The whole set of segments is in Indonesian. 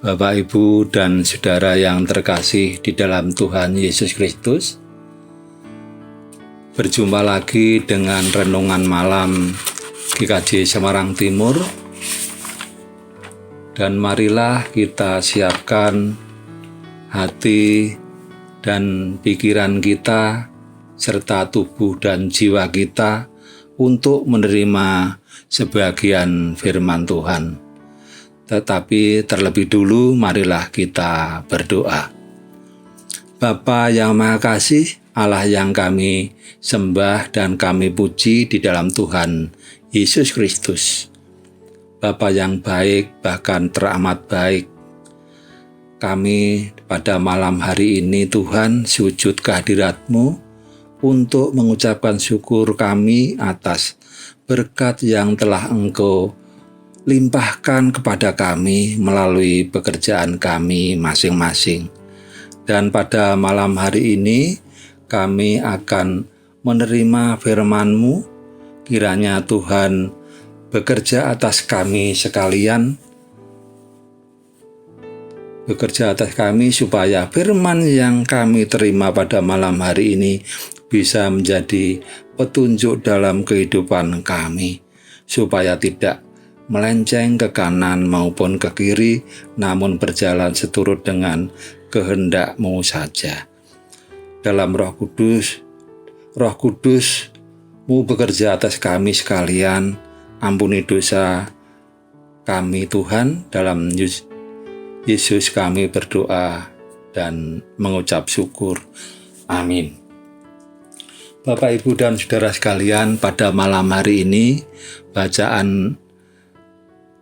Bapak, Ibu, dan saudara yang terkasih di dalam Tuhan Yesus Kristus, berjumpa lagi dengan renungan malam GKJ Semarang Timur. Dan marilah kita siapkan hati dan pikiran kita serta tubuh dan jiwa kita untuk menerima sebagian firman Tuhan. Tetapi terlebih dulu marilah kita berdoa. Bapa yang Maha Kasih, Allah yang kami sembah dan kami puji di dalam Tuhan Yesus Kristus. Bapa yang baik, bahkan teramat baik. Kami pada malam hari ini Tuhan sujud kehadirat-Mu untuk mengucapkan syukur kami atas berkat yang telah Engkau limpahkan kepada kami melalui pekerjaan kami masing-masing. Dan pada malam hari ini kami akan menerima firman-Mu. Kiranya Tuhan bekerja atas kami sekalian, bekerja atas kami supaya firman yang kami terima pada malam hari ini bisa menjadi petunjuk dalam kehidupan kami, supaya tidak melenceng ke kanan maupun ke kiri, namun berjalan seturut dengan kehendak-Mu saja. Dalam Roh Kudus-Mu bekerja atas kami sekalian. Ampuni dosa kami Tuhan, dalam Yesus kami berdoa dan mengucap syukur. Amin. Bapak, Ibu, dan saudara sekalian, pada malam hari ini bacaan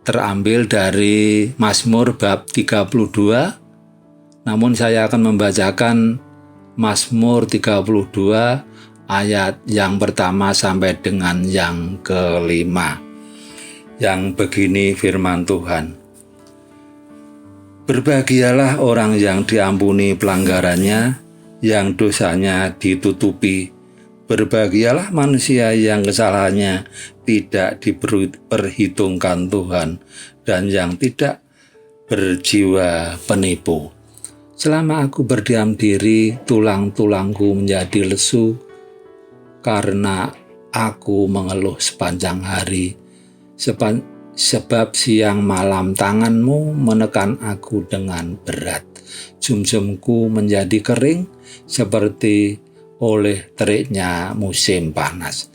terambil dari Mazmur bab 32. Namun saya akan membacakan Mazmur 32 ayat yang pertama sampai dengan yang kelima. Yang begini firman Tuhan. Berbahagialah orang yang diampuni pelanggarannya, yang dosanya ditutupi. Berbahagialah manusia yang kesalahannya tidak diperhitungkan Tuhan, dan yang tidak berjiwa penipu. Selama aku berdiam diri, tulang-tulangku menjadi lesu, karena aku mengeluh sepanjang hari. Sebab siang malam tangan-Mu menekan aku dengan berat. Jum-jumku menjadi kering seperti oleh teriknya musim panas.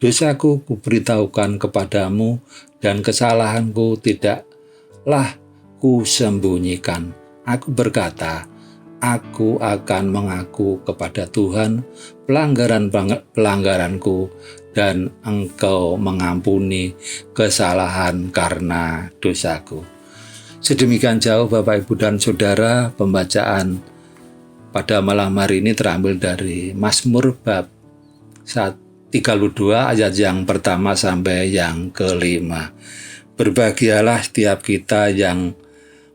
Dosaku kuberitahukan kepadamu, dan kesalahanku tidaklah kusembunyikan. Aku berkata, aku akan mengaku kepada Tuhan pelanggaranku, dan Engkau mengampuni kesalahan karena dosaku. Sedemikian jauh Bapak, Ibu, dan Saudara, pembacaan pada malam hari ini terambil dari Mazmur bab 32 ayat yang pertama sampai yang kelima. Berbahagialah setiap kita yang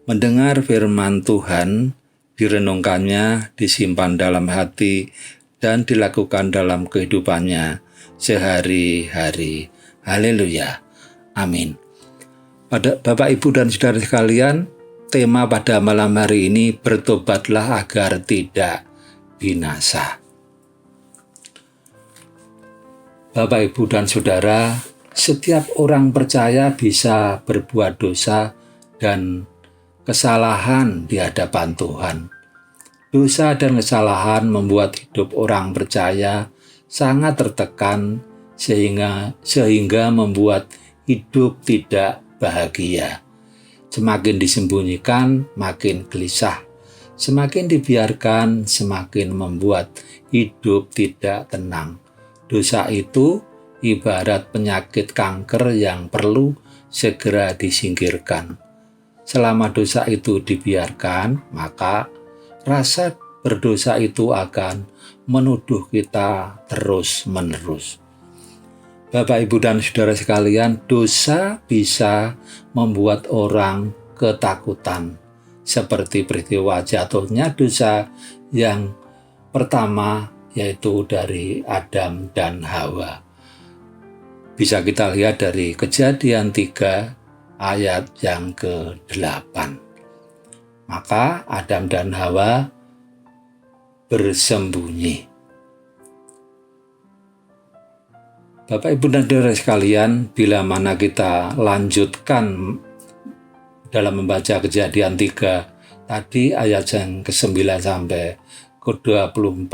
mendengar firman Tuhan, direnungkannya, disimpan dalam hati, dan dilakukan dalam kehidupannya sehari-hari. Haleluya. Amin. Pada Bapak, Ibu, dan saudara sekalian, tema pada malam hari ini, bertobatlah agar tidak binasa. Bapak, Ibu, dan saudara, setiap orang percaya bisa berbuat dosa dan kesalahan di hadapan Tuhan. Dosa dan kesalahan membuat hidup orang percaya sangat tertekan sehingga membuat hidup tidak bahagia. Semakin disembunyikan, makin gelisah. Semakin dibiarkan, semakin membuat hidup tidak tenang. Dosa itu ibarat penyakit kanker yang perlu segera disingkirkan. Selama dosa itu dibiarkan, maka rasa berdosa itu akan menuduh kita terus-menerus. Bapak, Ibu, dan saudara sekalian, dosa bisa membuat orang ketakutan, seperti peristiwa jatuhnya dosa yang pertama, yaitu dari Adam dan Hawa. Bisa kita lihat dari Kejadian 3 ayat yang ke-8. Maka Adam dan Hawa bersembunyi. Bapak, Ibu, dan saudara sekalian, bila mana kita lanjutkan dalam membaca Kejadian 3 tadi ayat yang ke-9 sampai ke-24,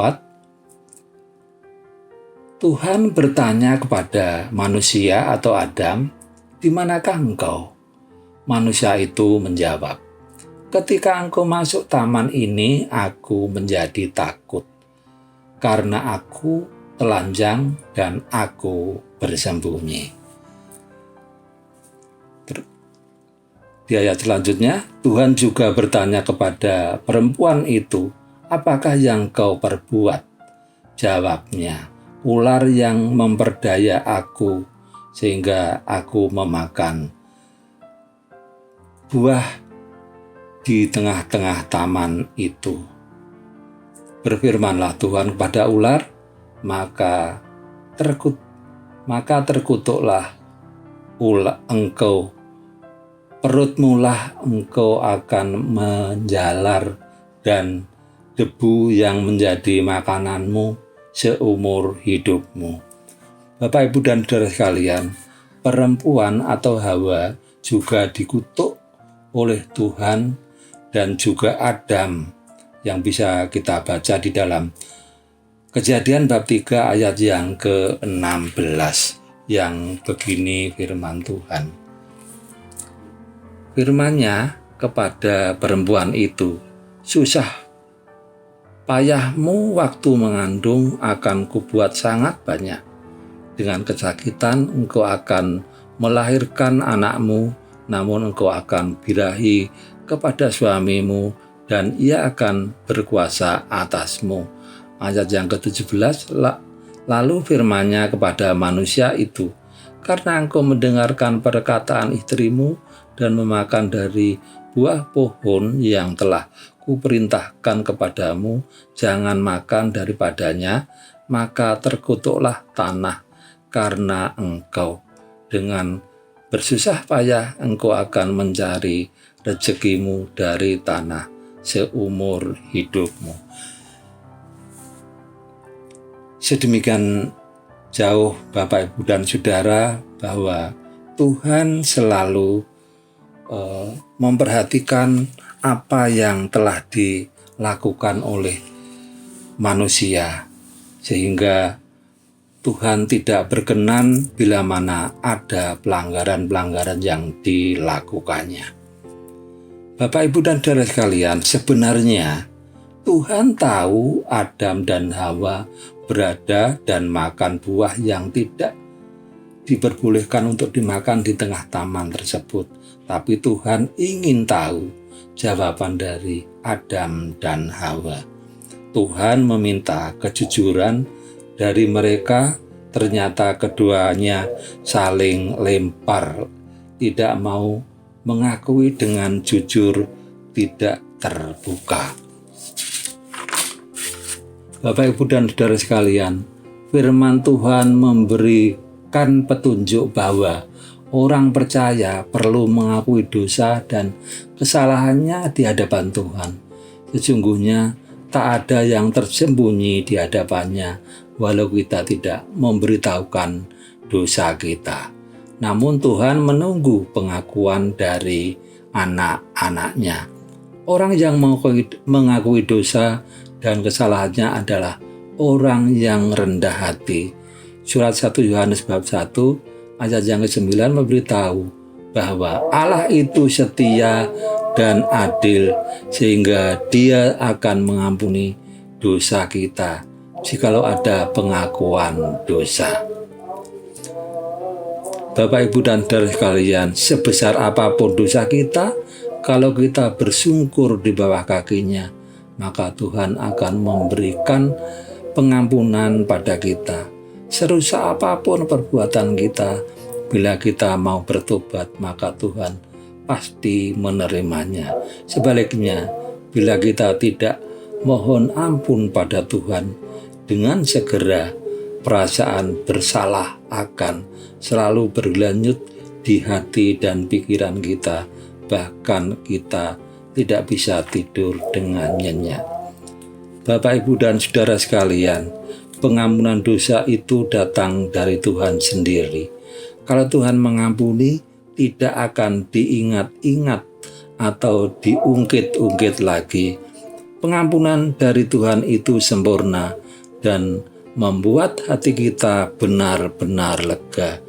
Tuhan bertanya kepada manusia atau Adam, "Di manakah engkau?" Manusia itu menjawab, "Ketika engkau masuk taman ini, aku menjadi takut, karena aku telanjang dan aku bersembunyi." Di ayat selanjutnya, Tuhan juga bertanya kepada perempuan itu, "Apakah yang kau perbuat?" Jawabnya, "Ular yang memperdaya aku sehingga aku memakan buah di tengah-tengah taman itu." Berfirmanlah Tuhan kepada ular, maka terkutuklah engkau, perutmulah engkau akan menjalar, dan debu yang menjadi makananmu seumur hidupmu. Bapak, Ibu, dan saudara sekalian, perempuan atau Hawa juga dikutuk oleh Tuhan, dan juga Adam, yang bisa kita baca di dalam Kejadian bab 3 ayat yang ke-16, yang begini firman Tuhan. Firman-Nya kepada perempuan itu, "Susah payahmu waktu mengandung akan kubuat sangat banyak. Dengan kesakitan engkau akan melahirkan anakmu, namun engkau akan birahi kepada suamimu, dan ia akan berkuasa atasmu." Ayat yang ke-17, lalu firman-Nya kepada manusia itu, "Karena engkau mendengarkan perkataan istrimu dan memakan dari buah pohon yang telah kuperintahkan kepadamu, jangan makan daripadanya, maka terkutuklah tanah karena engkau. Dengan bersusah payah engkau akan mencari rezekimu dari tanah seumur hidupmu." Sedemikian jauh Bapak, Ibu, dan Saudara, bahwa Tuhan selalu memperhatikan apa yang telah dilakukan oleh manusia, sehingga Tuhan tidak berkenan bila mana ada pelanggaran-pelanggaran yang dilakukannya. Bapak, Ibu, dan saudara sekalian, sebenarnya Tuhan tahu Adam dan Hawa berada dan makan buah yang tidak diperbolehkan untuk dimakan di tengah taman tersebut. Tapi Tuhan ingin tahu jawaban dari Adam dan Hawa. Tuhan meminta kejujuran dari mereka. Ternyata keduanya saling lempar, tidak mau mengakui dengan jujur, tidak terbuka. Bapak, Ibu, dan saudara sekalian, firman Tuhan memberikan petunjuk bahwa orang percaya perlu mengakui dosa dan kesalahannya di hadapan Tuhan. Sesungguhnya tak ada yang tersembunyi di hadapannya, walau kita tidak memberitahukan dosa kita. Namun Tuhan menunggu pengakuan dari anak-anaknya. Orang yang mengakui dosa dan kesalahannya adalah orang yang rendah hati. Surat 1 Yohanes bab 1 ayat yang ke-9 memberitahu bahwa Allah itu setia dan adil, sehingga Dia akan mengampuni dosa kita jikalau ada pengakuan dosa. Bapak, Ibu, dan saudara sekalian, sebesar apapun dosa kita, kalau kita bersungkur di bawah kaki-Nya, maka Tuhan akan memberikan pengampunan pada kita. Serusak apapun perbuatan kita, bila kita mau bertobat, maka Tuhan pasti menerimanya. Sebaliknya, bila kita tidak mohon ampun pada Tuhan, dengan segera perasaan bersalah akan selalu berlanjut di hati dan pikiran kita. Bahkan kita tidak bisa tidur dengan nyenyak. Bapak, Ibu, dan saudara sekalian, pengampunan dosa itu datang dari Tuhan sendiri. Kalau Tuhan mengampuni, tidak akan diingat-ingat atau diungkit-ungkit lagi. Pengampunan dari Tuhan itu sempurna dan membuat hati kita benar-benar lega,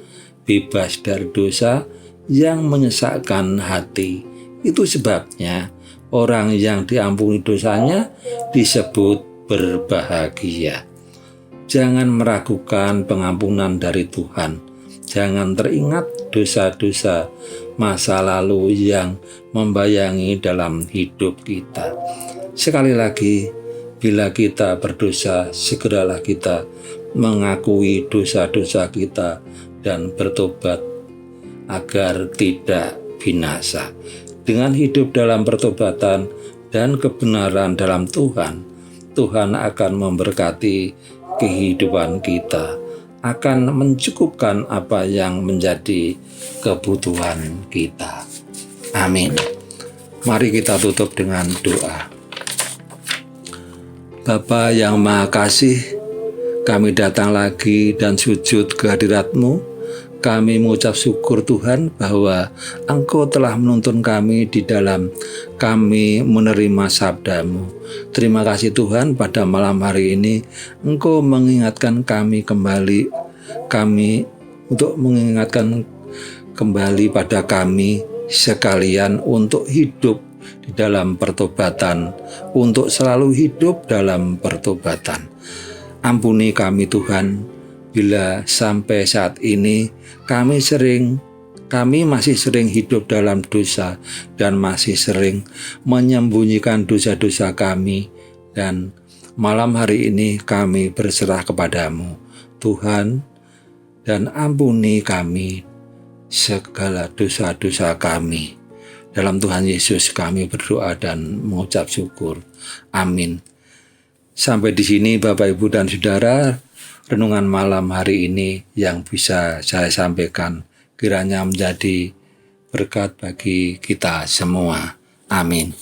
bebas dari dosa yang menyesakkan hati. Itu sebabnya orang yang diampuni dosanya disebut berbahagia. Jangan meragukan pengampunan dari Tuhan. Jangan teringat dosa-dosa masa lalu yang membayangi dalam hidup kita. Sekali lagi, bila kita berdosa, segeralah kita mengakui dosa-dosa kita dan bertobat agar tidak binasa. Dengan hidup dalam pertobatan dan kebenaran dalam Tuhan, Tuhan akan memberkati kehidupan kita, akan mencukupkan apa yang menjadi kebutuhan kita. Amin. Mari kita tutup dengan doa. Bapa yang Maha Kasih, kami datang lagi dan sujud ke hadirat-Mu. Kami mengucap syukur Tuhan bahwa Engkau telah menuntun kami di dalam kami menerima sabda-Mu. Terima kasih Tuhan, pada malam hari ini Engkau mengingatkan kami kembali, mengingatkan kembali pada kami sekalian untuk hidup di dalam pertobatan, untuk selalu hidup dalam pertobatan. Ampuni kami Tuhan, bila sampai saat ini kami masih sering hidup dalam dosa dan masih sering menyembunyikan dosa-dosa kami, dan malam hari ini kami berserah kepadamu Tuhan, dan ampuni kami segala dosa-dosa kami. Dalam Tuhan Yesus kami berdoa dan mengucap syukur. Amin. Sampai di sini Bapak, Ibu, dan Saudara, renungan malam hari ini yang bisa saya sampaikan kiranya menjadi berkat bagi kita semua. Amin.